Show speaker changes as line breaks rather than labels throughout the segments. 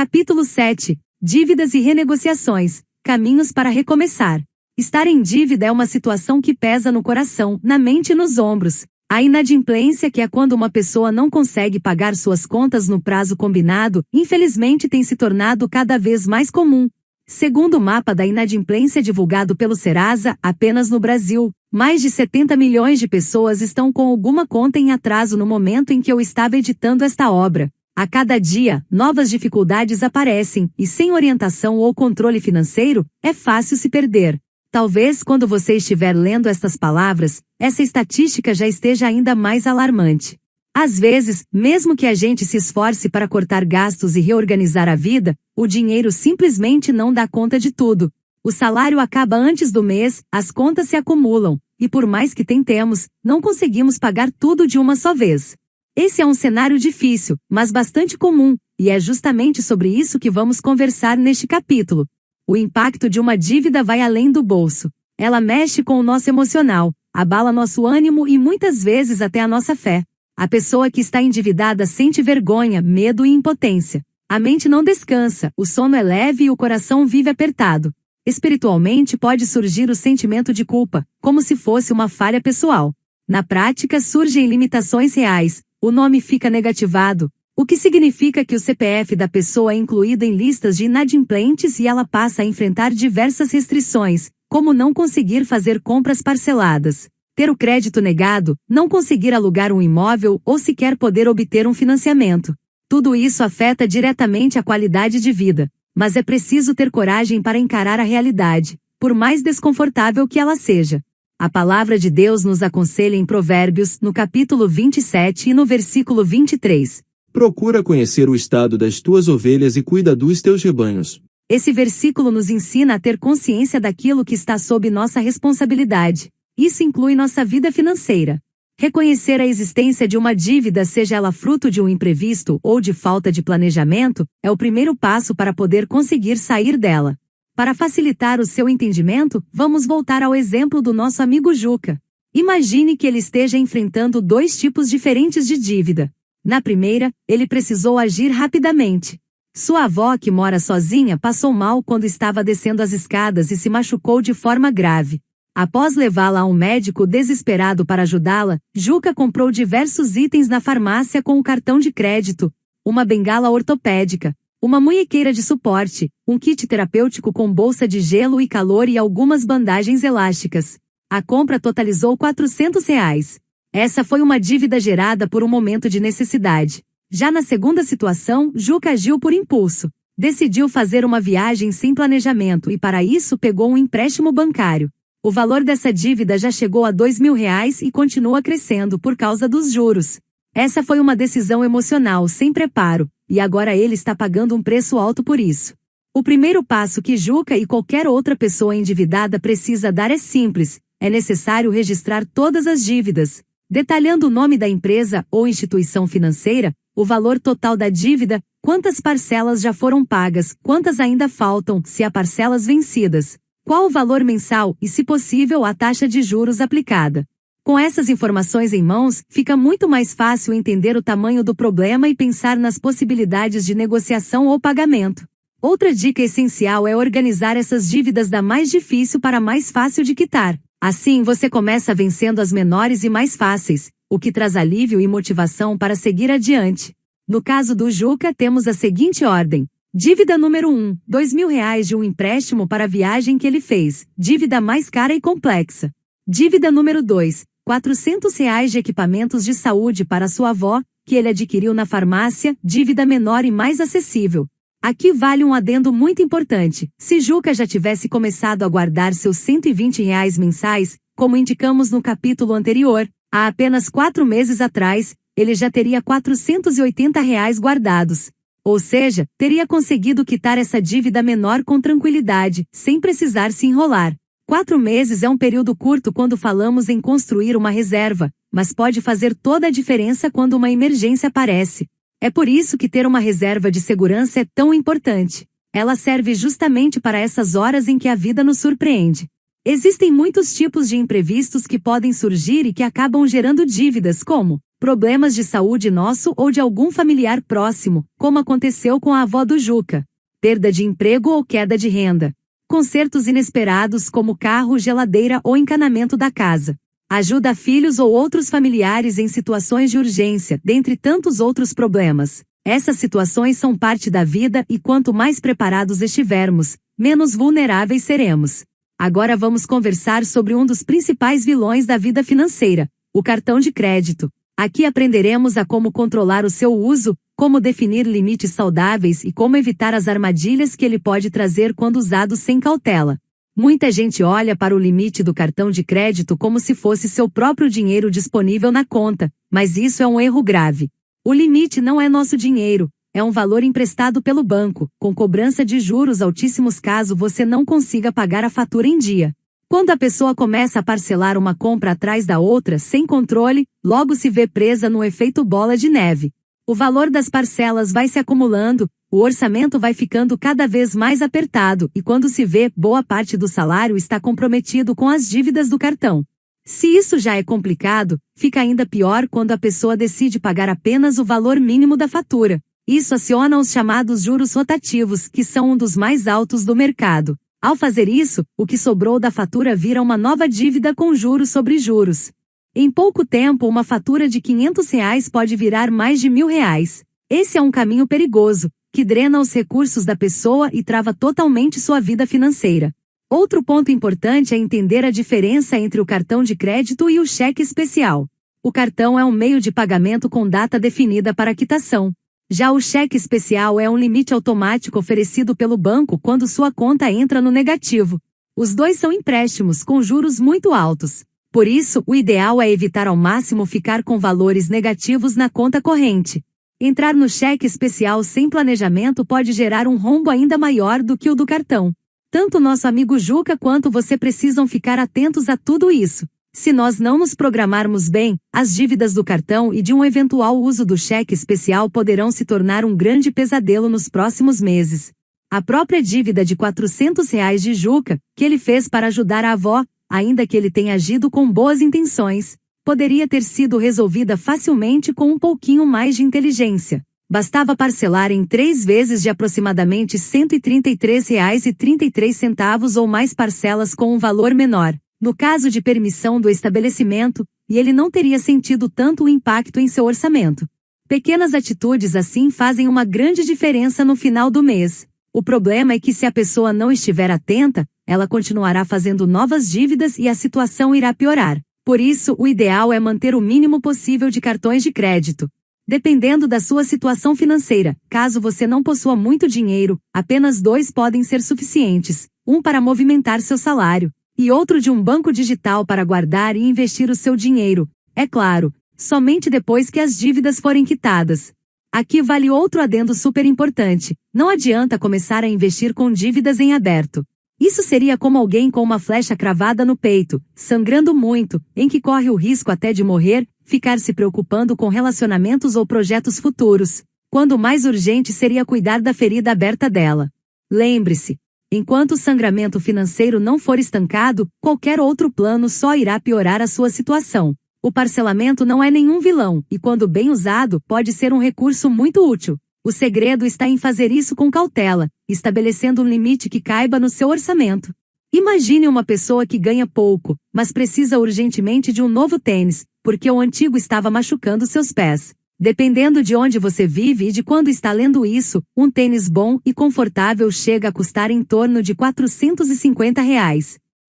Capítulo 7. Dívidas e renegociações. Caminhos para recomeçar. Estar em dívida é uma situação que pesa no coração, na mente e nos ombros. A inadimplência, que é quando uma pessoa não consegue pagar suas contas no prazo combinado, infelizmente tem se tornado cada vez mais comum. Segundo o mapa da inadimplência divulgado pelo Serasa, apenas no Brasil, mais de 70 milhões de pessoas estão com alguma conta em atraso no momento em que eu estava editando esta obra. A cada dia, novas dificuldades aparecem, e sem orientação ou controle financeiro, é fácil se perder. Talvez quando você estiver lendo estas palavras, essa estatística já esteja ainda mais alarmante. Às vezes, mesmo que a gente se esforce para cortar gastos e reorganizar a vida, o dinheiro simplesmente não dá conta de tudo. O salário acaba antes do mês, as contas se acumulam, e por mais que tentemos, não conseguimos pagar tudo de uma só vez. Esse é um cenário difícil, mas bastante comum, e é justamente sobre isso que vamos conversar neste capítulo. O impacto de uma dívida vai além do bolso. Ela mexe com o nosso emocional, abala nosso ânimo e muitas vezes até a nossa fé. A pessoa que está endividada sente vergonha, medo e impotência. A mente não descansa, o sono é leve e o coração vive apertado. Espiritualmente pode surgir o sentimento de culpa, como se fosse uma falha pessoal. Na prática surgem limitações reais. O nome fica negativado, o que significa que o CPF da pessoa é incluído em listas de inadimplentes e ela passa a enfrentar diversas restrições, como não conseguir fazer compras parceladas, ter o crédito negado, não conseguir alugar um imóvel ou sequer poder obter um financiamento. Tudo isso afeta diretamente a qualidade de vida, mas é preciso ter coragem para encarar a realidade, por mais desconfortável que ela seja. A palavra de Deus nos aconselha em Provérbios, no capítulo 27 e no versículo 23.
Procura conhecer o estado das tuas ovelhas e cuida dos teus rebanhos.
Esse versículo nos ensina a ter consciência daquilo que está sob nossa responsabilidade. Isso inclui nossa vida financeira. Reconhecer a existência de uma dívida, seja ela fruto de um imprevisto ou de falta de planejamento, é o primeiro passo para poder conseguir sair dela. Para facilitar o seu entendimento, vamos voltar ao exemplo do nosso amigo Juca. Imagine que ele esteja enfrentando dois tipos diferentes de dívida. Na primeira, ele precisou agir rapidamente. Sua avó, que mora sozinha, passou mal quando estava descendo as escadas e se machucou de forma grave. Após levá-la a um médico desesperado para ajudá-la, Juca comprou diversos itens na farmácia com o cartão de crédito, uma bengala ortopédica, uma munhequeira de suporte, um kit terapêutico com bolsa de gelo e calor e algumas bandagens elásticas. A compra totalizou R$400. Essa foi uma dívida gerada por um momento de necessidade. Já na segunda situação, Juca agiu por impulso. Decidiu fazer uma viagem sem planejamento e para isso pegou um empréstimo bancário. O valor dessa dívida já chegou a R$2.000 e continua crescendo por causa dos juros. Essa foi uma decisão emocional sem preparo, e agora ele está pagando um preço alto por isso. O primeiro passo que Juca e qualquer outra pessoa endividada precisa dar é simples: é necessário registrar todas as dívidas, detalhando o nome da empresa ou instituição financeira, o valor total da dívida, quantas parcelas já foram pagas, quantas ainda faltam, se há parcelas vencidas, qual o valor mensal e, se possível, a taxa de juros aplicada. Com essas informações em mãos, fica muito mais fácil entender o tamanho do problema e pensar nas possibilidades de negociação ou pagamento. Outra dica essencial é organizar essas dívidas da mais difícil para a mais fácil de quitar. Assim você começa vencendo as menores e mais fáceis, o que traz alívio e motivação para seguir adiante. No caso do Juca, temos a seguinte ordem. Dívida número 1, R$2.000 de um empréstimo para a viagem que ele fez, dívida mais cara e complexa. Dívida número 2, R$400 de equipamentos de saúde para sua avó, que ele adquiriu na farmácia, dívida menor e mais acessível. Aqui vale um adendo muito importante: se Juca já tivesse começado a guardar seus R$120 mensais, como indicamos no capítulo anterior, há apenas 4 meses atrás, ele já teria R$480 guardados. Ou seja, teria conseguido quitar essa dívida menor com tranquilidade, sem precisar se enrolar. 4 meses é um período curto quando falamos em construir uma reserva, mas pode fazer toda a diferença quando uma emergência aparece. É por isso que ter uma reserva de segurança é tão importante. Ela serve justamente para essas horas em que a vida nos surpreende. Existem muitos tipos de imprevistos que podem surgir e que acabam gerando dívidas, como Problemas de saúde nosso ou de algum familiar próximo, como aconteceu com a avó do Juca. Perda de emprego ou queda de renda. Consertos inesperados como carro, geladeira ou encanamento da casa. Ajuda a filhos ou outros familiares em situações de urgência, dentre tantos outros problemas. Essas situações são parte da vida e quanto mais preparados estivermos, menos vulneráveis seremos. Agora vamos conversar sobre um dos principais vilões da vida financeira, o cartão de crédito. Aqui aprenderemos a como controlar o seu uso, como definir limites saudáveis e como evitar as armadilhas que ele pode trazer quando usado sem cautela. Muita gente olha para o limite do cartão de crédito como se fosse seu próprio dinheiro disponível na conta, mas isso é um erro grave. O limite não é nosso dinheiro, é um valor emprestado pelo banco, com cobrança de juros altíssimos caso você não consiga pagar a fatura em dia. Quando a pessoa começa a parcelar uma compra atrás da outra sem controle, logo se vê presa no efeito bola de neve. O valor das parcelas vai se acumulando, o orçamento vai ficando cada vez mais apertado e quando se vê, boa parte do salário está comprometido com as dívidas do cartão. Se isso já é complicado, fica ainda pior quando a pessoa decide pagar apenas o valor mínimo da fatura. Isso aciona os chamados juros rotativos, que são um dos mais altos do mercado. Ao fazer isso, o que sobrou da fatura vira uma nova dívida com juros sobre juros. Em pouco tempo, uma fatura de R$ 500 pode virar mais de R$ 1.000. Esse é um caminho perigoso, que drena os recursos da pessoa e trava totalmente sua vida financeira. Outro ponto importante é entender a diferença entre o cartão de crédito e o cheque especial. O cartão é um meio de pagamento com data definida para quitação. Já o cheque especial é um limite automático oferecido pelo banco quando sua conta entra no negativo. Os dois são empréstimos com juros muito altos. Por isso, o ideal é evitar ao máximo ficar com valores negativos na conta corrente. Entrar no cheque especial sem planejamento pode gerar um rombo ainda maior do que o do cartão. Tanto nosso amigo Juca quanto você precisam ficar atentos a tudo isso. Se nós não nos programarmos bem, as dívidas do cartão e de um eventual uso do cheque especial poderão se tornar um grande pesadelo nos próximos meses. A própria dívida de R$ 400 de Juca, que ele fez para ajudar a avó, ainda que ele tenha agido com boas intenções, poderia ter sido resolvida facilmente com um pouquinho mais de inteligência. Bastava parcelar em 3 vezes de aproximadamente R$ 133,33 ou mais parcelas com um valor menor. No caso de permissão do estabelecimento, e ele não teria sentido tanto o impacto em seu orçamento. Pequenas atitudes assim fazem uma grande diferença no final do mês. O problema é que se a pessoa não estiver atenta, ela continuará fazendo novas dívidas e a situação irá piorar. Por isso, o ideal é manter o mínimo possível de cartões de crédito. Dependendo da sua situação financeira, caso você não possua muito dinheiro, apenas 2 podem ser suficientes, um para movimentar seu salário, e outro de um banco digital para guardar e investir o seu dinheiro. É claro, somente depois que as dívidas forem quitadas. Aqui vale outro adendo super importante: não adianta começar a investir com dívidas em aberto. Isso seria como alguém com uma flecha cravada no peito, sangrando muito, em que corre o risco até de morrer, ficar se preocupando com relacionamentos ou projetos futuros, quando o mais urgente seria cuidar da ferida aberta dela. Lembre-se, enquanto o sangramento financeiro não for estancado, qualquer outro plano só irá piorar a sua situação. O parcelamento não é nenhum vilão, e quando bem usado, pode ser um recurso muito útil. O segredo está em fazer isso com cautela, estabelecendo um limite que caiba no seu orçamento. Imagine uma pessoa que ganha pouco, mas precisa urgentemente de um novo tênis, porque o antigo estava machucando seus pés. Dependendo de onde você vive e de quando está lendo isso, um tênis bom e confortável chega a custar em torno de R$ 450.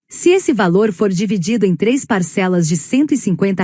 Se esse valor for dividido em 3 parcelas de R$ 150,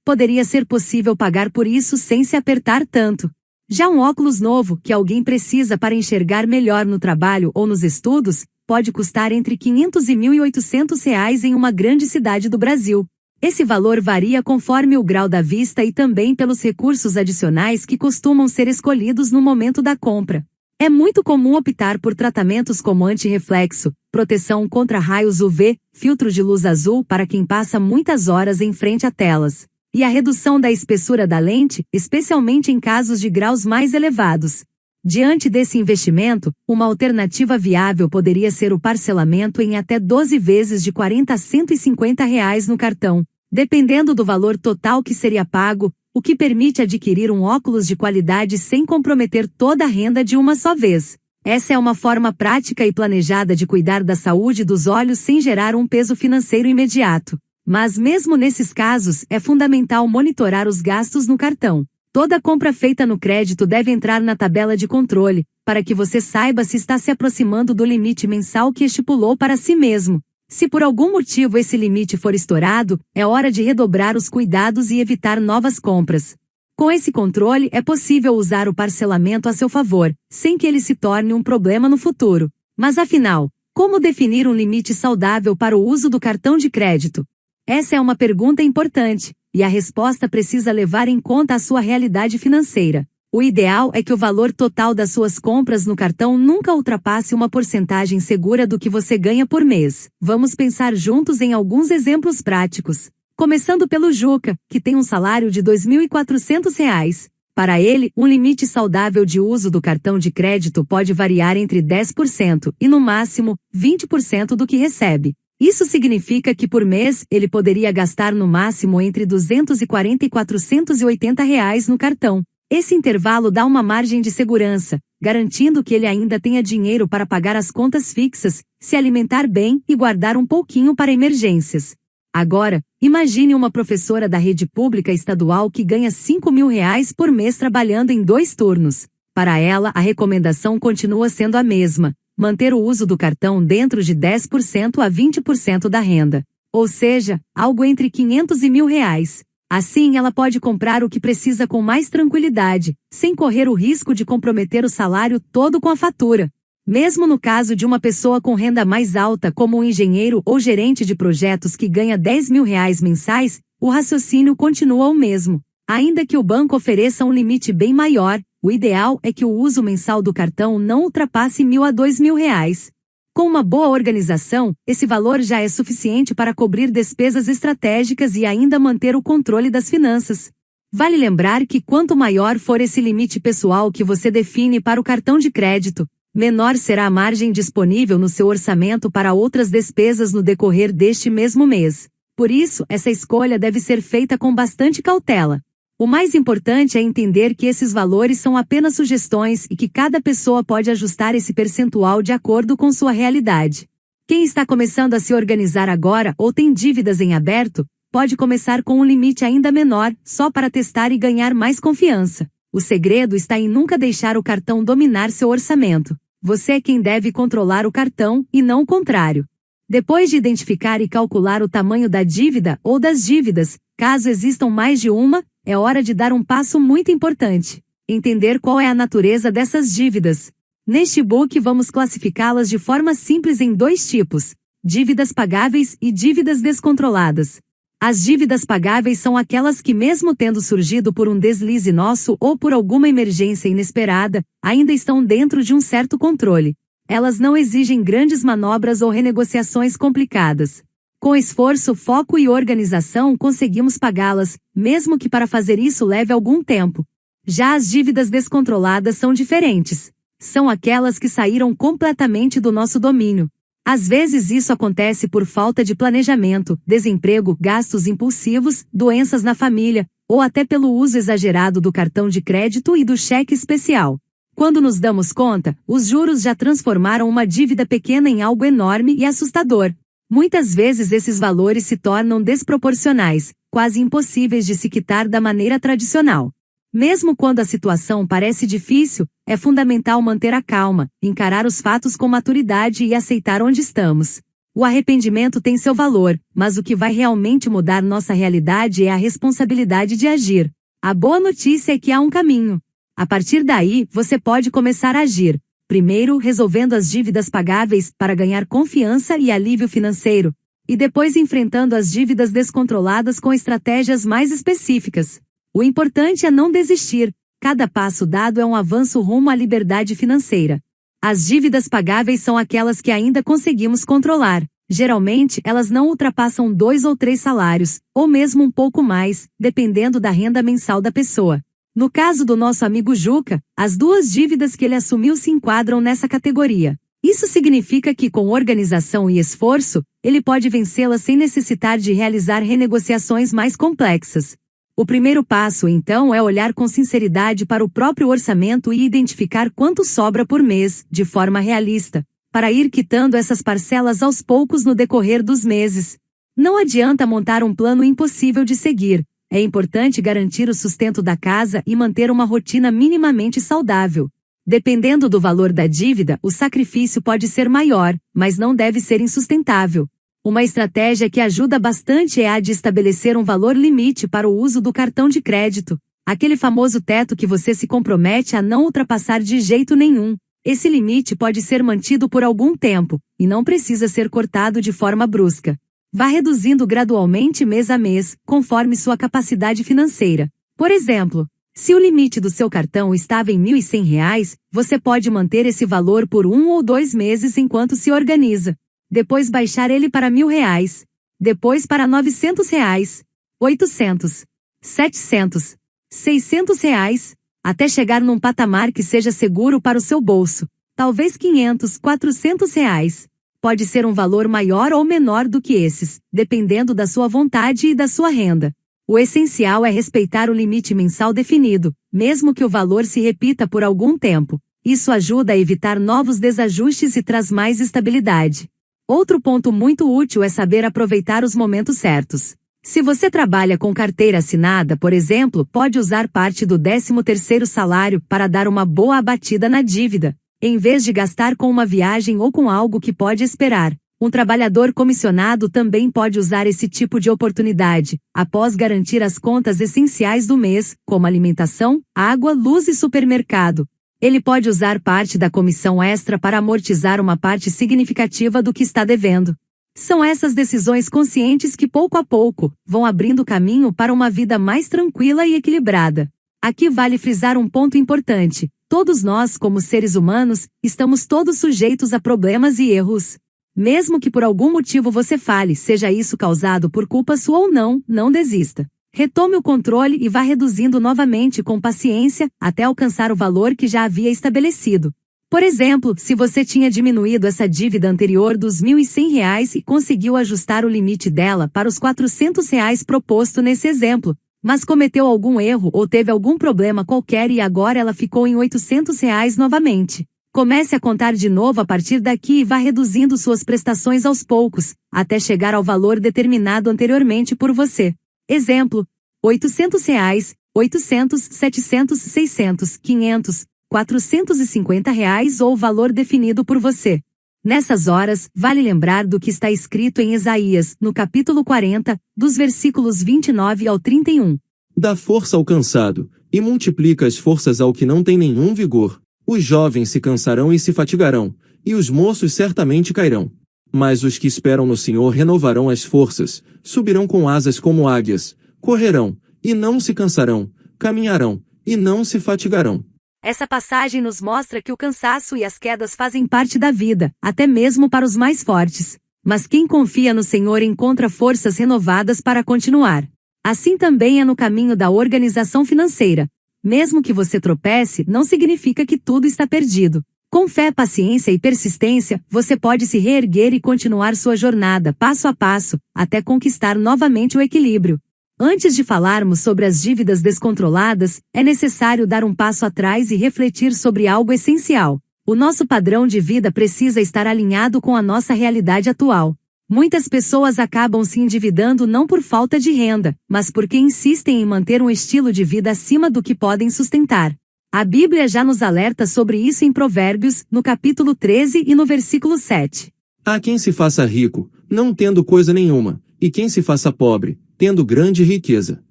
poderia ser possível pagar por isso sem se apertar tanto. Já um óculos novo que alguém precisa para enxergar melhor no trabalho ou nos estudos, pode custar entre R$ 500 e R$ 1.800 em uma grande cidade do Brasil. Esse valor varia conforme o grau da vista e também pelos recursos adicionais que costumam ser escolhidos no momento da compra. É muito comum optar por tratamentos como anti-reflexo, proteção contra raios UV, filtro de luz azul para quem passa muitas horas em frente a telas, e a redução da espessura da lente, especialmente em casos de graus mais elevados. Diante desse investimento, uma alternativa viável poderia ser o parcelamento em até 12 vezes de R$ 40 a R$ 150 no cartão. Dependendo do valor total que seria pago, o que permite adquirir um óculos de qualidade sem comprometer toda a renda de uma só vez. Essa é uma forma prática e planejada de cuidar da saúde dos olhos sem gerar um peso financeiro imediato. Mas mesmo nesses casos, é fundamental monitorar os gastos no cartão. Toda compra feita no crédito deve entrar na tabela de controle, para que você saiba se está se aproximando do limite mensal que estipulou para si mesmo. Se por algum motivo esse limite for estourado, é hora de redobrar os cuidados e evitar novas compras. Com esse controle, é possível usar o parcelamento a seu favor, sem que ele se torne um problema no futuro. Mas afinal, como definir um limite saudável para o uso do cartão de crédito? Essa é uma pergunta importante, e a resposta precisa levar em conta a sua realidade financeira. O ideal é que o valor total das suas compras no cartão nunca ultrapasse uma porcentagem segura do que você ganha por mês. Vamos pensar juntos em alguns exemplos práticos. Começando pelo Juca, que tem um salário de R$ 2.400. Para ele, um limite saudável de uso do cartão de crédito pode variar entre 10% e, no máximo, 20% do que recebe. Isso significa que por mês, ele poderia gastar no máximo entre R$ 240 e R$ 480 no cartão. Esse intervalo dá uma margem de segurança, garantindo que ele ainda tenha dinheiro para pagar as contas fixas, se alimentar bem e guardar um pouquinho para emergências. Agora, imagine uma professora da rede pública estadual que ganha R$ 5.000 por mês trabalhando em 2 turnos. Para ela, a recomendação continua sendo a mesma: manter o uso do cartão dentro de 10% a 20% da renda. Ou seja, algo entre R$ 500 e R$ 1.000. Assim ela pode comprar o que precisa com mais tranquilidade, sem correr o risco de comprometer o salário todo com a fatura. Mesmo no caso de uma pessoa com renda mais alta como um engenheiro ou gerente de projetos que ganha R$ 10.000 mensais, o raciocínio continua o mesmo. Ainda que o banco ofereça um limite bem maior, o ideal é que o uso mensal do cartão não ultrapasse R$ 1.000 a R$ 2.000. Com uma boa organização, esse valor já é suficiente para cobrir despesas estratégicas e ainda manter o controle das finanças. Vale lembrar que quanto maior for esse limite pessoal que você define para o cartão de crédito, menor será a margem disponível no seu orçamento para outras despesas no decorrer deste mesmo mês. Por isso, essa escolha deve ser feita com bastante cautela. O mais importante é entender que esses valores são apenas sugestões e que cada pessoa pode ajustar esse percentual de acordo com sua realidade. Quem está começando a se organizar agora ou tem dívidas em aberto, pode começar com um limite ainda menor, só para testar e ganhar mais confiança. O segredo está em nunca deixar o cartão dominar seu orçamento. Você é quem deve controlar o cartão, e não o contrário. Depois de identificar e calcular o tamanho da dívida ou das dívidas, caso existam mais de uma, é hora de dar um passo muito importante: entender qual é a natureza dessas dívidas. Neste book vamos classificá-las de forma simples em 2 tipos: dívidas pagáveis e dívidas descontroladas. As dívidas pagáveis são aquelas que, mesmo tendo surgido por um deslize nosso ou por alguma emergência inesperada, ainda estão dentro de um certo controle. Elas não exigem grandes manobras ou renegociações complicadas. Com esforço, foco e organização conseguimos pagá-las, mesmo que para fazer isso leve algum tempo. Já as dívidas descontroladas são diferentes. São aquelas que saíram completamente do nosso domínio. Às vezes isso acontece por falta de planejamento, desemprego, gastos impulsivos, doenças na família, ou até pelo uso exagerado do cartão de crédito e do cheque especial. Quando nos damos conta, os juros já transformaram uma dívida pequena em algo enorme e assustador. Muitas vezes esses valores se tornam desproporcionais, quase impossíveis de se quitar da maneira tradicional. Mesmo quando a situação parece difícil, é fundamental manter a calma, encarar os fatos com maturidade e aceitar onde estamos. O arrependimento tem seu valor, mas o que vai realmente mudar nossa realidade é a responsabilidade de agir. A boa notícia é que há um caminho. A partir daí, você pode começar a agir. Primeiro, resolvendo as dívidas pagáveis para ganhar confiança e alívio financeiro, e depois enfrentando as dívidas descontroladas com estratégias mais específicas. O importante é não desistir. Cada passo dado é um avanço rumo à liberdade financeira. As dívidas pagáveis são aquelas que ainda conseguimos controlar. Geralmente, elas não ultrapassam 2 ou 3 salários, ou mesmo um pouco mais, dependendo da renda mensal da pessoa. No caso do nosso amigo Juca, as 2 dívidas que ele assumiu se enquadram nessa categoria. Isso significa que, com organização e esforço, ele pode vencê-las sem necessitar de realizar renegociações mais complexas. O primeiro passo, então, é olhar com sinceridade para o próprio orçamento e identificar quanto sobra por mês, de forma realista, para ir quitando essas parcelas aos poucos no decorrer dos meses. Não adianta montar um plano impossível de seguir. É importante garantir o sustento da casa e manter uma rotina minimamente saudável. Dependendo do valor da dívida, o sacrifício pode ser maior, mas não deve ser insustentável. Uma estratégia que ajuda bastante é a de estabelecer um valor limite para o uso do cartão de crédito, aquele famoso teto que você se compromete a não ultrapassar de jeito nenhum. Esse limite pode ser mantido por algum tempo, e não precisa ser cortado de forma brusca. Vá reduzindo gradualmente mês a mês, conforme sua capacidade financeira. Por exemplo, se o limite do seu cartão estava em R$ 1.100, você pode manter esse valor por 1 ou 2 meses enquanto se organiza. Depois baixar ele para R$ 1.000. Depois para R$ 900, R$ 800, 700, R$ 600, até chegar num patamar que seja seguro para o seu bolso. Talvez R$ 500, R$ 400. Pode ser um valor maior ou menor do que esses, dependendo da sua vontade e da sua renda. O essencial é respeitar o limite mensal definido, mesmo que o valor se repita por algum tempo. Isso ajuda a evitar novos desajustes e traz mais estabilidade. Outro ponto muito útil é saber aproveitar os momentos certos. Se você trabalha com carteira assinada, por exemplo, pode usar parte do 13º salário para dar uma boa abatida na dívida, em vez de gastar com uma viagem ou com algo que pode esperar. Um trabalhador comissionado também pode usar esse tipo de oportunidade, após garantir as contas essenciais do mês, como alimentação, água, luz e supermercado. Ele pode usar parte da comissão extra para amortizar uma parte significativa do que está devendo. São essas decisões conscientes que, pouco a pouco, vão abrindo caminho para uma vida mais tranquila e equilibrada. Aqui vale frisar um ponto importante. Todos nós, como seres humanos, estamos todos sujeitos a problemas e erros. Mesmo que por algum motivo você falhe, seja isso causado por culpa sua ou não, não desista. Retome o controle e vá reduzindo novamente com paciência, até alcançar o valor que já havia estabelecido. Por exemplo, se você tinha diminuído essa dívida anterior dos R$ 1.100 e conseguiu ajustar o limite dela para os R$ 400 proposto nesse exemplo, mas cometeu algum erro ou teve algum problema qualquer e agora ela ficou em R$ 800 novamente. Comece a contar de novo a partir daqui e vá reduzindo suas prestações aos poucos, até chegar ao valor determinado anteriormente por você. Exemplo: R$ 800, 800, 700, 600, 500, R$ 450 ou o valor definido por você. Nessas horas, vale lembrar do que está escrito em Isaías, no capítulo 40, dos versículos 29 ao 31.
Dá força ao cansado, e multiplica as forças ao que não tem nenhum vigor. Os jovens se cansarão e se fatigarão, e os moços certamente cairão. Mas os que esperam no Senhor renovarão as forças, subirão com asas como águias, correrão, e não se cansarão, caminharão, e não se fatigarão.
Essa passagem nos mostra que o cansaço e as quedas fazem parte da vida, até mesmo para os mais fortes. Mas quem confia no Senhor encontra forças renovadas para continuar. Assim também é no caminho da organização financeira. Mesmo que você tropece, não significa que tudo está perdido. Com fé, paciência e persistência, você pode se reerguer e continuar sua jornada passo a passo, até conquistar novamente o equilíbrio. Antes de falarmos sobre as dívidas descontroladas, é necessário dar um passo atrás e refletir sobre algo essencial. O nosso padrão de vida precisa estar alinhado com a nossa realidade atual. Muitas pessoas acabam se endividando não por falta de renda, mas porque insistem em manter um estilo de vida acima do que podem sustentar. A Bíblia já nos alerta sobre isso em Provérbios, no capítulo 13 e no versículo 7.
Há quem se faça rico, não tendo coisa nenhuma, e quem se faça pobre, tendo grande riqueza.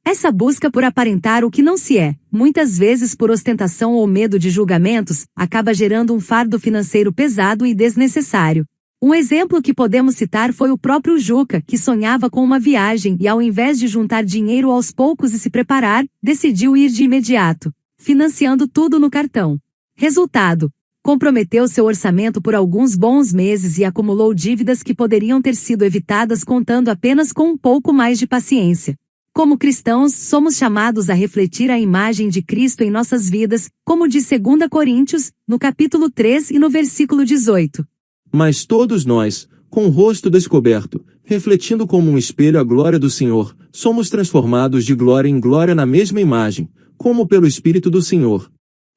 Essa busca por aparentar o que não se é, muitas vezes por ostentação ou medo de julgamentos, acaba gerando um fardo financeiro pesado e desnecessário. Um exemplo que podemos citar foi o próprio Juca, que sonhava com uma viagem e ao invés de juntar dinheiro aos poucos e se preparar, decidiu ir de imediato, financiando tudo no cartão. Resultado: comprometeu seu orçamento por alguns bons meses e acumulou dívidas que poderiam ter sido evitadas contando apenas com um pouco mais de paciência. Como cristãos, somos chamados a refletir a imagem de Cristo em nossas vidas, como diz 2 Coríntios, no capítulo 3 e no versículo 18.
Mas todos nós, com o rosto descoberto, refletindo como um espelho a glória do Senhor, somos transformados de glória em glória na mesma imagem, como pelo Espírito do Senhor.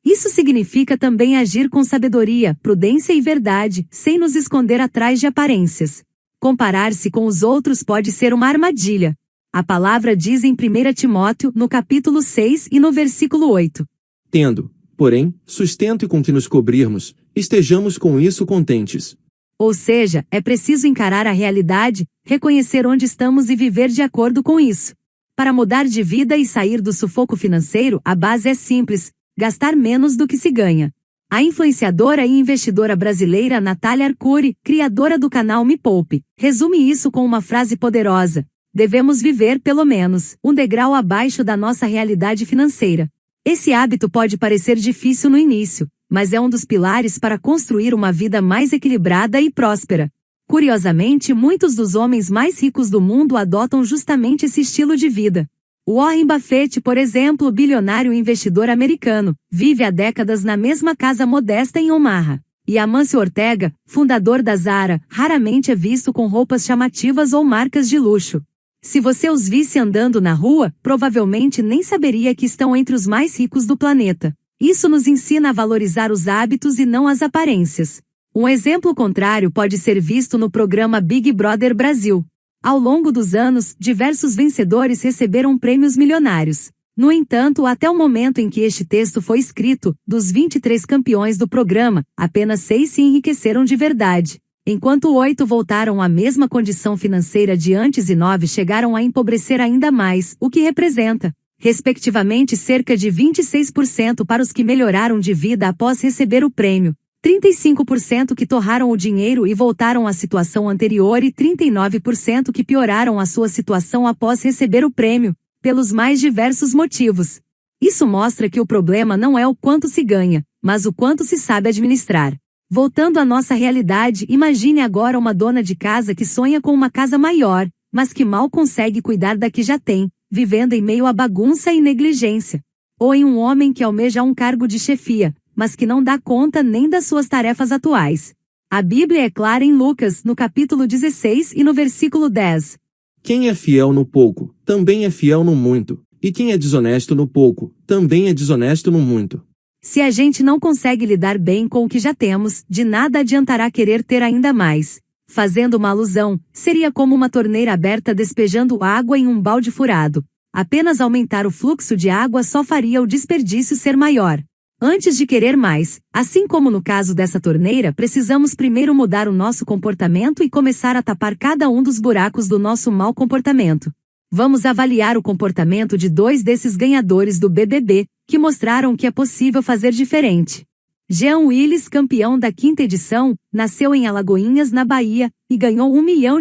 Isso significa também agir com sabedoria, prudência e verdade, sem nos esconder atrás de aparências. Comparar-se com os outros pode ser uma armadilha. A palavra diz em 1 Timóteo, no capítulo 6 e no versículo 8.
Tendo, porém, sustento e com que nos cobrirmos, estejamos com isso contentes.
Ou seja, é preciso encarar a realidade, reconhecer onde estamos e viver de acordo com isso. Para mudar de vida e sair do sufoco financeiro, a base é simples: gastar menos do que se ganha. A influenciadora e investidora brasileira Natália Arcuri, criadora do canal Me Poupe, resume isso com uma frase poderosa: devemos viver pelo menos um degrau abaixo da nossa realidade financeira. Esse hábito pode parecer difícil no início, mas é um dos pilares para construir uma vida mais equilibrada e próspera. Curiosamente, muitos dos homens mais ricos do mundo adotam justamente esse estilo de vida. Warren Buffett, por exemplo, bilionário investidor americano, vive há décadas na mesma casa modesta em Omaha. E Amancio Ortega, fundador da Zara, raramente é visto com roupas chamativas ou marcas de luxo. Se você os visse andando na rua, provavelmente nem saberia que estão entre os mais ricos do planeta. Isso nos ensina a valorizar os hábitos e não as aparências. Um exemplo contrário pode ser visto no programa Big Brother Brasil. Ao longo dos anos, diversos vencedores receberam prêmios milionários. No entanto, até o momento em que este texto foi escrito, dos 23 campeões do programa, apenas 6 se enriqueceram de verdade, enquanto 8 voltaram à mesma condição financeira de antes e 9 chegaram a empobrecer ainda mais, o que representa, respectivamente, cerca de 26% para os que melhoraram de vida após receber o prêmio, 35% que torraram o dinheiro e voltaram à situação anterior e 39% que pioraram a sua situação após receber o prêmio, pelos mais diversos motivos. Isso mostra que o problema não é o quanto se ganha, mas o quanto se sabe administrar. Voltando à nossa realidade, imagine agora uma dona de casa que sonha com uma casa maior, mas que mal consegue cuidar da que já tem, vivendo em meio à bagunça e negligência. Ou em um homem que almeja um cargo de chefia, mas que não dá conta nem das suas tarefas atuais. A Bíblia é clara em Lucas, no capítulo 16 e no versículo 10.
Quem é fiel no pouco, também é fiel no muito, e quem é desonesto no pouco, também é desonesto no muito.
Se a gente não consegue lidar bem com o que já temos, de nada adiantará querer ter ainda mais. Fazendo uma alusão, seria como uma torneira aberta despejando água em um balde furado. Apenas aumentar o fluxo de água só faria o desperdício ser maior. Antes de querer mais, assim como no caso dessa torneira, precisamos primeiro mudar o nosso comportamento e começar a tapar cada um dos buracos do nosso mau comportamento. Vamos avaliar o comportamento de 2 desses ganhadores do BBB, que mostraram que é possível fazer diferente. Jean Willis, campeão da 5ª edição, nasceu em Alagoinhas, na Bahia, e ganhou R$1 milhão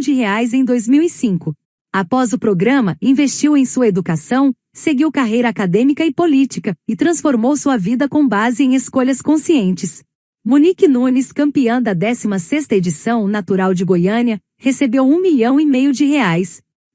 em 2005. Após o programa, investiu em sua educação, seguiu carreira acadêmica e política, e transformou sua vida com base em escolhas conscientes. Monique Nunes, campeã da 16ª edição, natural de Goiânia, recebeu R$1,5 milhão.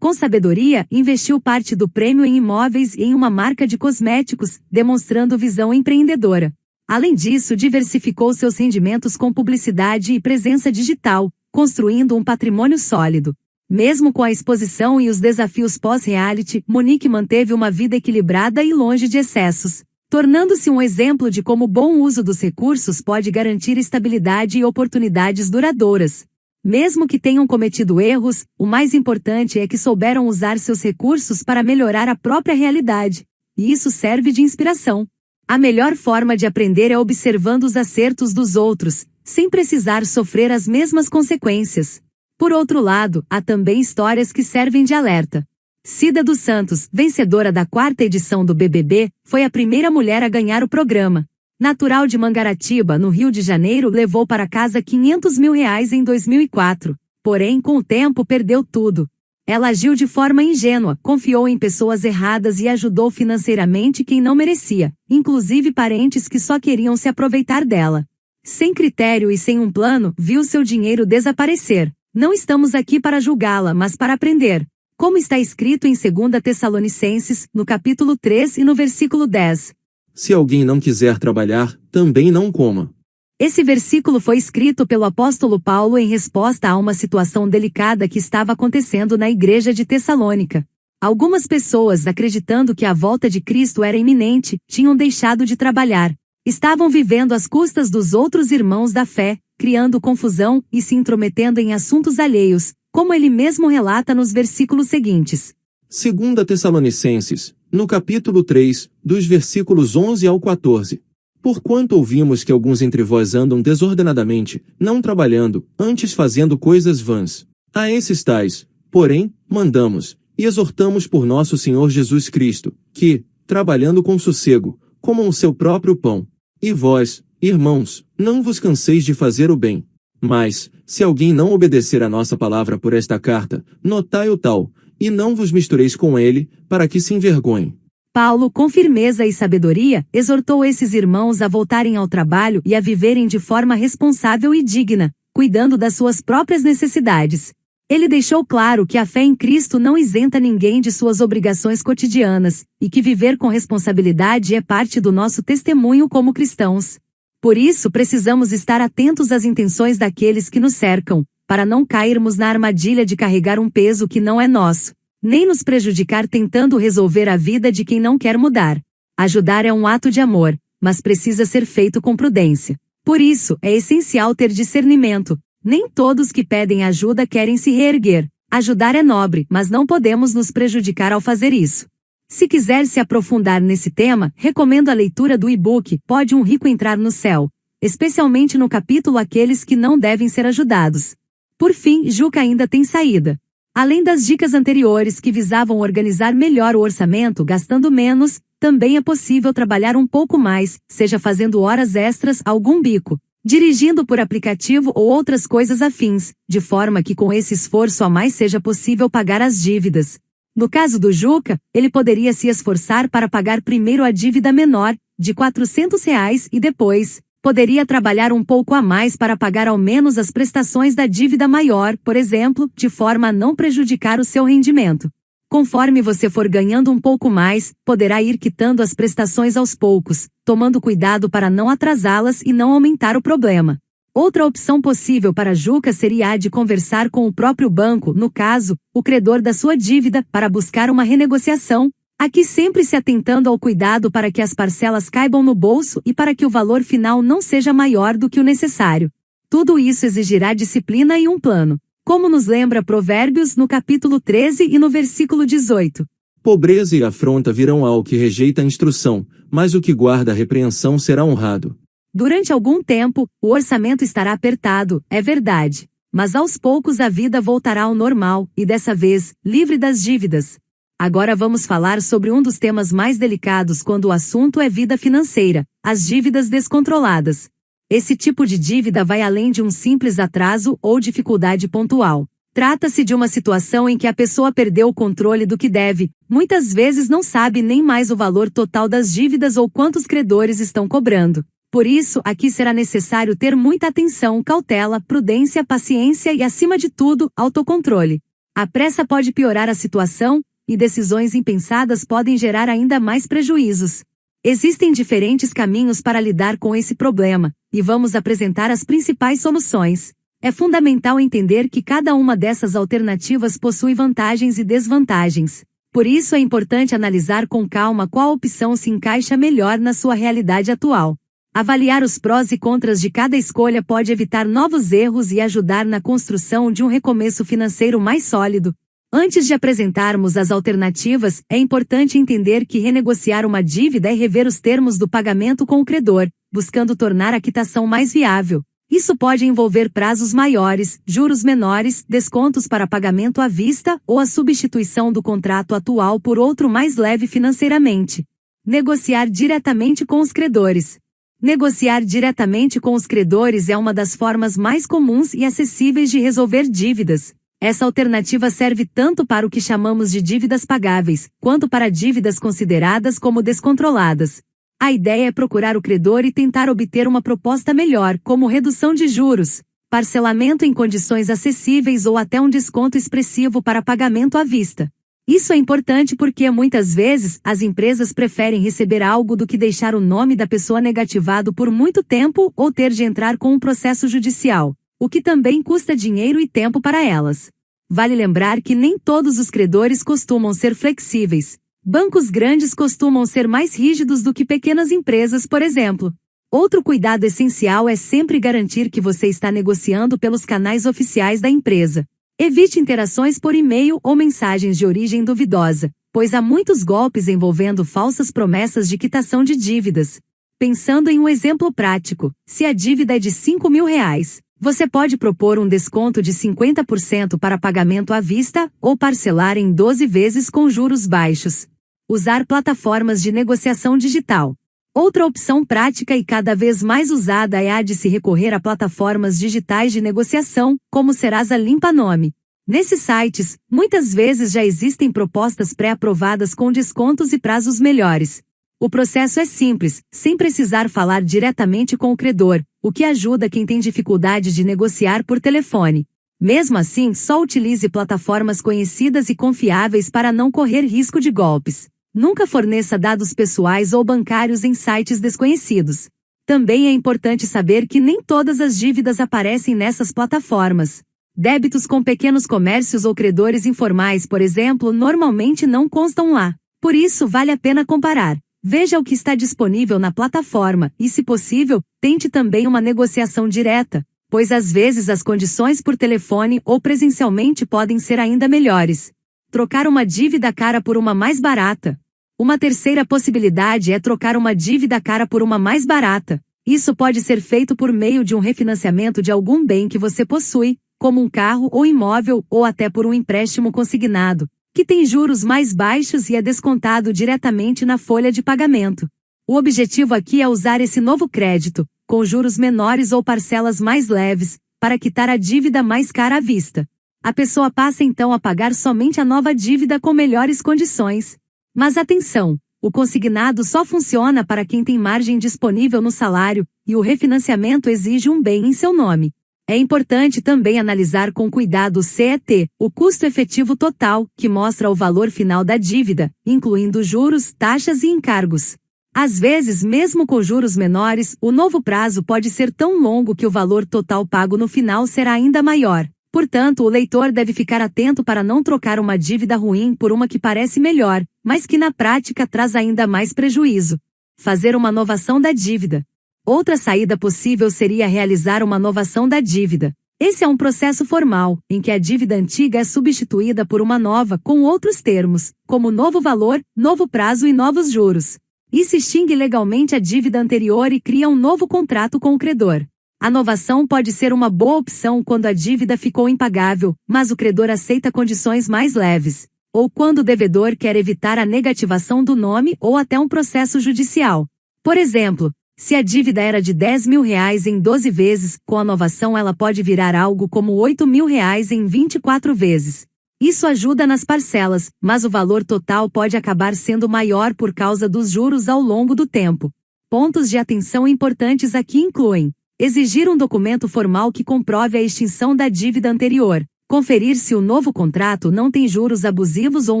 Com sabedoria, investiu parte do prêmio em imóveis e em uma marca de cosméticos, demonstrando visão empreendedora. Além disso, diversificou seus rendimentos com publicidade e presença digital, construindo um patrimônio sólido. Mesmo com a exposição e os desafios pós-reality, Monique manteve uma vida equilibrada e longe de excessos, tornando-se um exemplo de como o bom uso dos recursos pode garantir estabilidade e oportunidades duradouras. Mesmo que tenham cometido erros, o mais importante é que souberam usar seus recursos para melhorar a própria realidade. E isso serve de inspiração. A melhor forma de aprender é observando os acertos dos outros, sem precisar sofrer as mesmas consequências. Por outro lado, há também histórias que servem de alerta. Cida dos Santos, vencedora da 4ª edição do BBB, foi a primeira mulher a ganhar o programa. Natural de Mangaratiba, no Rio de Janeiro, levou para casa R$500 mil em 2004. Porém, com o tempo perdeu tudo. Ela agiu de forma ingênua, confiou em pessoas erradas e ajudou financeiramente quem não merecia, inclusive parentes que só queriam se aproveitar dela. Sem critério e sem um plano, viu seu dinheiro desaparecer. Não estamos aqui para julgá-la, mas para aprender. Como está escrito em 2 Tessalonicenses, no capítulo 3 e no versículo 10.
Se alguém não quiser trabalhar, também não coma.
Esse versículo foi escrito pelo apóstolo Paulo em resposta a uma situação delicada que estava acontecendo na igreja de Tessalônica. Algumas pessoas, acreditando que a volta de Cristo era iminente, tinham deixado de trabalhar. Estavam vivendo às custas dos outros irmãos da fé, criando confusão e se intrometendo em assuntos alheios, como ele mesmo relata nos versículos seguintes.
2 Tessalonicenses, no capítulo 3, dos versículos 11 ao 14. Porquanto ouvimos que alguns entre vós andam desordenadamente, não trabalhando, antes fazendo coisas vãs. A esses tais, porém, mandamos, e exortamos por nosso Senhor Jesus Cristo, que, trabalhando com sossego, comam o seu próprio pão. E vós, irmãos, não vos canseis de fazer o bem. Mas, se alguém não obedecer a nossa palavra por esta carta, notai o tal, e não vos mistureis com ele, para que se envergonhe.
Paulo, com firmeza e sabedoria, exortou esses irmãos a voltarem ao trabalho e a viverem de forma responsável e digna, cuidando das suas próprias necessidades. Ele deixou claro que a fé em Cristo não isenta ninguém de suas obrigações cotidianas, e que viver com responsabilidade é parte do nosso testemunho como cristãos. Por isso precisamos estar atentos às intenções daqueles que nos cercam, para não cairmos na armadilha de carregar um peso que não é nosso, nem nos prejudicar tentando resolver a vida de quem não quer mudar. Ajudar é um ato de amor, mas precisa ser feito com prudência. Por isso, é essencial ter discernimento. Nem todos que pedem ajuda querem se reerguer. Ajudar é nobre, mas não podemos nos prejudicar ao fazer isso. Se quiser se aprofundar nesse tema, recomendo a leitura do e-book Pode um Rico Entrar no Céu, especialmente no capítulo Aqueles que não devem ser ajudados. Por fim, Juca ainda tem saída. Além das dicas anteriores que visavam organizar melhor o orçamento gastando menos, também é possível trabalhar um pouco mais, seja fazendo horas extras, algum bico, dirigindo por aplicativo ou outras coisas afins, de forma que com esse esforço a mais seja possível pagar as dívidas. No caso do Juca, ele poderia se esforçar para pagar primeiro a dívida menor, de R$ 400, e depois, poderia trabalhar um pouco a mais para pagar ao menos as prestações da dívida maior, por exemplo, de forma a não prejudicar o seu rendimento. Conforme você for ganhando um pouco mais, poderá ir quitando as prestações aos poucos, tomando cuidado para não atrasá-las e não aumentar o problema. Outra opção possível para Juca seria a de conversar com o próprio banco, no caso, o credor da sua dívida, para buscar uma renegociação, aqui sempre se atentando ao cuidado para que as parcelas caibam no bolso e para que o valor final não seja maior do que o necessário. Tudo isso exigirá disciplina e um plano, como nos lembra Provérbios no capítulo 13 e no versículo 18.
Pobreza e afronta virão ao que rejeita a instrução, mas o que guarda a repreensão será honrado.
Durante algum tempo, o orçamento estará apertado, é verdade. Mas aos poucos a vida voltará ao normal, e dessa vez, livre das dívidas. Agora vamos falar sobre um dos temas mais delicados quando o assunto é vida financeira, as dívidas descontroladas. Esse tipo de dívida vai além de um simples atraso ou dificuldade pontual. Trata-se de uma situação em que a pessoa perdeu o controle do que deve, muitas vezes não sabe nem mais o valor total das dívidas ou quantos credores estão cobrando. Por isso, aqui será necessário ter muita atenção, cautela, prudência, paciência e, acima de tudo, autocontrole. A pressa pode piorar a situação, e decisões impensadas podem gerar ainda mais prejuízos. Existem diferentes caminhos para lidar com esse problema, e vamos apresentar as principais soluções. É fundamental entender que cada uma dessas alternativas possui vantagens e desvantagens. Por isso é importante analisar com calma qual opção se encaixa melhor na sua realidade atual. Avaliar os prós e contras de cada escolha pode evitar novos erros e ajudar na construção de um recomeço financeiro mais sólido. Antes de apresentarmos as alternativas, é importante entender que renegociar uma dívida é rever os termos do pagamento com o credor, buscando tornar a quitação mais viável. Isso pode envolver prazos maiores, juros menores, descontos para pagamento à vista ou a substituição do contrato atual por outro mais leve financeiramente. Negociar diretamente com os credores. Negociar diretamente com os credores é uma das formas mais comuns e acessíveis de resolver dívidas. Essa alternativa serve tanto para o que chamamos de dívidas pagáveis, quanto para dívidas consideradas como descontroladas. A ideia é procurar o credor e tentar obter uma proposta melhor, como redução de juros, parcelamento em condições acessíveis ou até um desconto expressivo para pagamento à vista. Isso é importante porque, muitas vezes, as empresas preferem receber algo do que deixar o nome da pessoa negativado por muito tempo ou ter de entrar com um processo judicial, o que também custa dinheiro e tempo para elas. Vale lembrar que nem todos os credores costumam ser flexíveis. Bancos grandes costumam ser mais rígidos do que pequenas empresas, por exemplo. Outro cuidado essencial é sempre garantir que você está negociando pelos canais oficiais da empresa. Evite interações por e-mail ou mensagens de origem duvidosa, pois há muitos golpes envolvendo falsas promessas de quitação de dívidas. Pensando em um exemplo prático, se a dívida é de R$ 5.000, você pode propor um desconto de 50% para pagamento à vista ou parcelar em 12 vezes com juros baixos. Usar plataformas de negociação digital. Outra opção prática e cada vez mais usada é a de se recorrer a plataformas digitais de negociação, como Serasa Limpa Nome. Nesses sites, muitas vezes já existem propostas pré-aprovadas com descontos e prazos melhores. O processo é simples, sem precisar falar diretamente com o credor, o que ajuda quem tem dificuldade de negociar por telefone. Mesmo assim, só utilize plataformas conhecidas e confiáveis para não correr risco de golpes. Nunca forneça dados pessoais ou bancários em sites desconhecidos. Também é importante saber que nem todas as dívidas aparecem nessas plataformas. Débitos com pequenos comércios ou credores informais, por exemplo, normalmente não constam lá. Por isso, vale a pena comparar. Veja o que está disponível na plataforma e, se possível, tente também uma negociação direta, pois às vezes as condições por telefone ou presencialmente podem ser ainda melhores. Trocar uma dívida cara por uma mais barata. Uma terceira possibilidade é trocar uma dívida cara por uma mais barata. Isso pode ser feito por meio de um refinanciamento de algum bem que você possui, como um carro ou imóvel, ou até por um empréstimo consignado, que tem juros mais baixos e é descontado diretamente na folha de pagamento. O objetivo aqui é usar esse novo crédito, com juros menores ou parcelas mais leves, para quitar a dívida mais cara à vista. A pessoa passa então a pagar somente a nova dívida com melhores condições. Mas atenção, o consignado só funciona para quem tem margem disponível no salário, e o refinanciamento exige um bem em seu nome. É importante também analisar com cuidado o CET, o custo efetivo total, que mostra o valor final da dívida, incluindo juros, taxas e encargos. Às vezes, mesmo com juros menores, o novo prazo pode ser tão longo que o valor total pago no final será ainda maior. Portanto, o leitor deve ficar atento para não trocar uma dívida ruim por uma que parece melhor, mas que na prática traz ainda mais prejuízo. Fazer uma novação da dívida. Outra saída possível seria realizar uma novação da dívida. Esse é um processo formal, em que a dívida antiga é substituída por uma nova com outros termos, como novo valor, novo prazo e novos juros. Isso extingue legalmente a dívida anterior e cria um novo contrato com o credor. A novação pode ser uma boa opção quando a dívida ficou impagável, mas o credor aceita condições mais leves, ou quando o devedor quer evitar a negativação do nome ou até um processo judicial. Por exemplo, se a dívida era de R$ 10.000 em 12 vezes, com a novação ela pode virar algo como R$ 8.000 em 24 vezes. Isso ajuda nas parcelas, mas o valor total pode acabar sendo maior por causa dos juros ao longo do tempo. Pontos de atenção importantes aqui incluem: exigir um documento formal que comprove a extinção da dívida anterior, conferir se o novo contrato não tem juros abusivos ou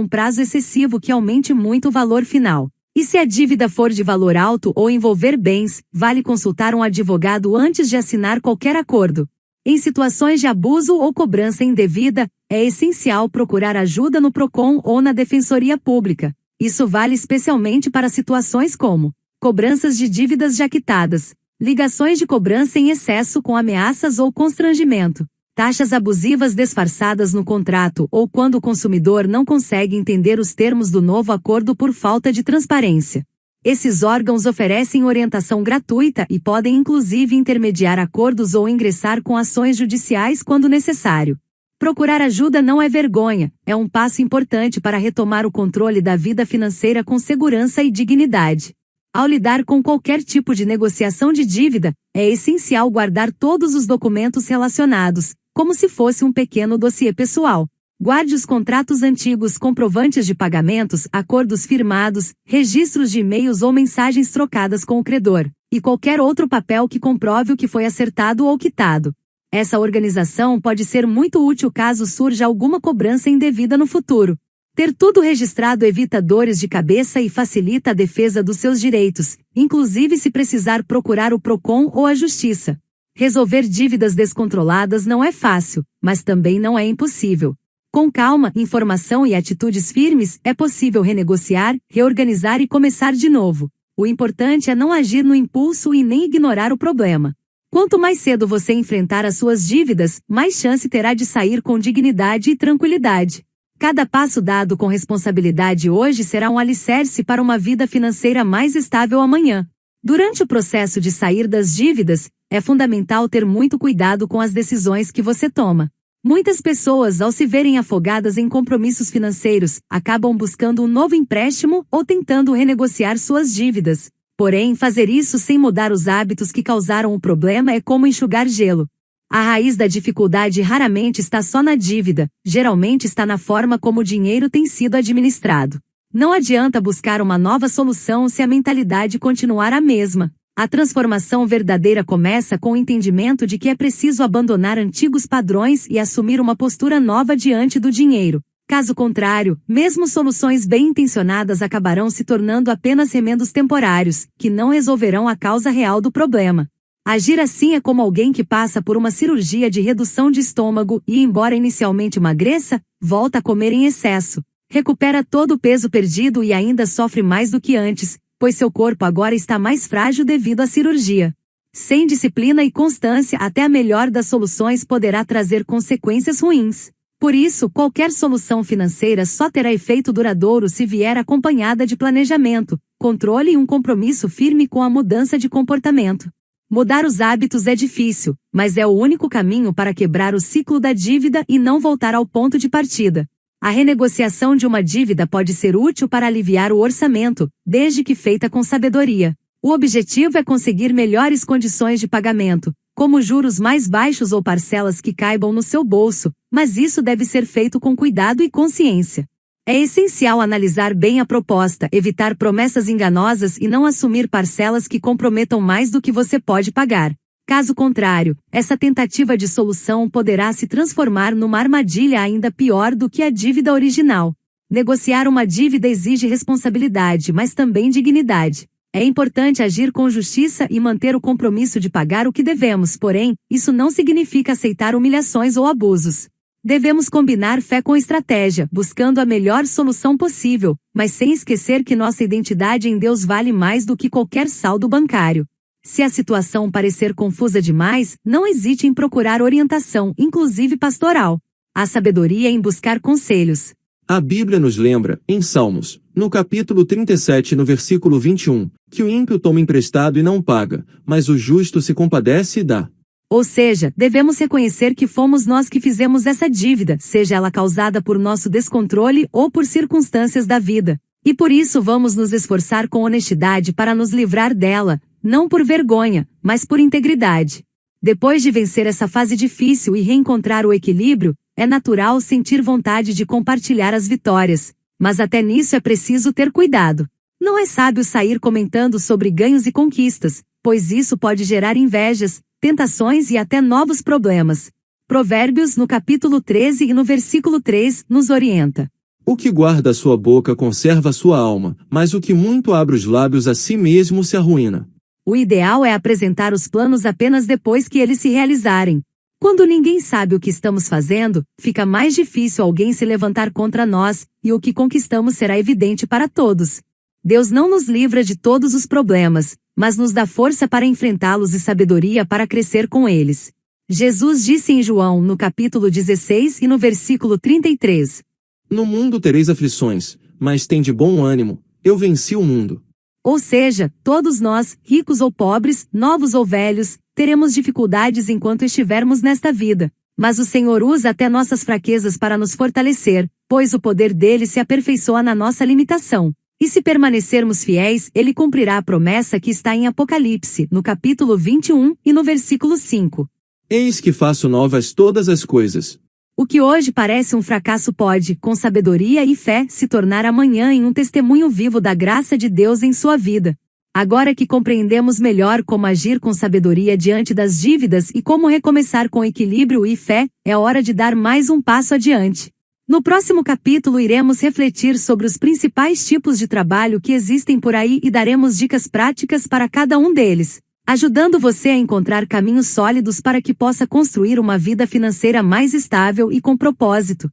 um prazo excessivo que aumente muito o valor final. E se a dívida for de valor alto ou envolver bens, vale consultar um advogado antes de assinar qualquer acordo. Em situações de abuso ou cobrança indevida, é essencial procurar ajuda no PROCON ou na Defensoria Pública. Isso vale especialmente para situações como cobranças de dívidas já quitadas, ligações de cobrança em excesso com ameaças ou constrangimento, taxas abusivas disfarçadas no contrato ou quando o consumidor não consegue entender os termos do novo acordo por falta de transparência. Esses órgãos oferecem orientação gratuita e podem inclusive intermediar acordos ou ingressar com ações judiciais quando necessário. Procurar ajuda não é vergonha, é um passo importante para retomar o controle da vida financeira com segurança e dignidade. Ao lidar com qualquer tipo de negociação de dívida, é essencial guardar todos os documentos relacionados, como se fosse um pequeno dossiê pessoal. Guarde os contratos antigos, comprovantes de pagamentos, acordos firmados, registros de e-mails ou mensagens trocadas com o credor, e qualquer outro papel que comprove o que foi acertado ou quitado. Essa organização pode ser muito útil caso surja alguma cobrança indevida no futuro. Ter tudo registrado evita dores de cabeça e facilita a defesa dos seus direitos, inclusive se precisar procurar o PROCON ou a Justiça. Resolver dívidas descontroladas não é fácil, mas também não é impossível. Com calma, informação e atitudes firmes, é possível renegociar, reorganizar e começar de novo. O importante é não agir no impulso e nem ignorar o problema. Quanto mais cedo você enfrentar as suas dívidas, mais chance terá de sair com dignidade e tranquilidade. Cada passo dado com responsabilidade hoje será um alicerce para uma vida financeira mais estável amanhã. Durante o processo de sair das dívidas, é fundamental ter muito cuidado com as decisões que você toma. Muitas pessoas, ao se verem afogadas em compromissos financeiros, acabam buscando um novo empréstimo ou tentando renegociar suas dívidas. Porém, fazer isso sem mudar os hábitos que causaram o problema é como enxugar gelo. A raiz da dificuldade raramente está só na dívida, geralmente está na forma como o dinheiro tem sido administrado. Não adianta buscar uma nova solução se a mentalidade continuar a mesma. A transformação verdadeira começa com o entendimento de que é preciso abandonar antigos padrões e assumir uma postura nova diante do dinheiro. Caso contrário, mesmo soluções bem-intencionadas acabarão se tornando apenas remendos temporários, que não resolverão a causa real do problema. Agir assim é como alguém que passa por uma cirurgia de redução de estômago e, embora inicialmente emagreça, volta a comer em excesso. Recupera todo o peso perdido e ainda sofre mais do que antes, pois seu corpo agora está mais frágil devido à cirurgia. Sem disciplina e constância, até a melhor das soluções poderá trazer consequências ruins. Por isso, qualquer solução financeira só terá efeito duradouro se vier acompanhada de planejamento, controle e um compromisso firme com a mudança de comportamento. Mudar os hábitos é difícil, mas é o único caminho para quebrar o ciclo da dívida e não voltar ao ponto de partida. A renegociação de uma dívida pode ser útil para aliviar o orçamento, desde que feita com sabedoria. O objetivo é conseguir melhores condições de pagamento, como juros mais baixos ou parcelas que caibam no seu bolso, mas isso deve ser feito com cuidado e consciência. É essencial analisar bem a proposta, evitar promessas enganosas e não assumir parcelas que comprometam mais do que você pode pagar. Caso contrário, essa tentativa de solução poderá se transformar numa armadilha ainda pior do que a dívida original. Negociar uma dívida exige responsabilidade, mas também dignidade. É importante agir com justiça e manter o compromisso de pagar o que devemos, porém, isso não significa aceitar humilhações ou abusos. Devemos combinar fé com estratégia, buscando a melhor solução possível, mas sem esquecer que nossa identidade em Deus vale mais do que qualquer saldo bancário. Se a situação parecer confusa demais, não hesite em procurar orientação, inclusive pastoral. Há sabedoria em buscar conselhos.
A Bíblia nos lembra, em Salmos, no capítulo 37 no versículo 21, que o ímpio toma emprestado e não paga, mas o justo se compadece e dá.
Ou seja, devemos reconhecer que fomos nós que fizemos essa dívida, seja ela causada por nosso descontrole ou por circunstâncias da vida. E por isso vamos nos esforçar com honestidade para nos livrar dela, não por vergonha, mas por integridade. Depois de vencer essa fase difícil e reencontrar o equilíbrio, é natural sentir vontade de compartilhar as vitórias, mas até nisso é preciso ter cuidado. Não é sábio sair comentando sobre ganhos e conquistas, pois isso pode gerar invejas, tentações e até novos problemas. Provérbios no capítulo 13 e no versículo 3 nos orienta.
O que guarda a sua boca conserva a sua alma, mas o que muito abre os lábios a si mesmo se arruína.
O ideal é apresentar os planos apenas depois que eles se realizarem. Quando ninguém sabe o que estamos fazendo, fica mais difícil alguém se levantar contra nós, e o que conquistamos será evidente para todos. Deus não nos livra de todos os problemas, mas nos dá força para enfrentá-los e sabedoria para crescer com eles. Jesus disse em João, no capítulo 16 e no versículo 33.
No mundo tereis aflições, mas tende bom ânimo, eu venci o mundo.
Ou seja, todos nós, ricos ou pobres, novos ou velhos, teremos dificuldades enquanto estivermos nesta vida. Mas o Senhor usa até nossas fraquezas para nos fortalecer, pois o poder dele se aperfeiçoa na nossa limitação. E se permanecermos fiéis, ele cumprirá a promessa que está em Apocalipse, no capítulo 21 e no versículo 5.
Eis que faço novas todas as coisas.
O que hoje parece um fracasso pode, com sabedoria e fé, se tornar amanhã em um testemunho vivo da graça de Deus em sua vida. Agora que compreendemos melhor como agir com sabedoria diante das dívidas e como recomeçar com equilíbrio e fé, é hora de dar mais um passo adiante. No próximo capítulo iremos refletir sobre os principais tipos de trabalho que existem por aí e daremos dicas práticas para cada um deles, ajudando você a encontrar caminhos sólidos para que possa construir uma vida financeira mais estável e com propósito.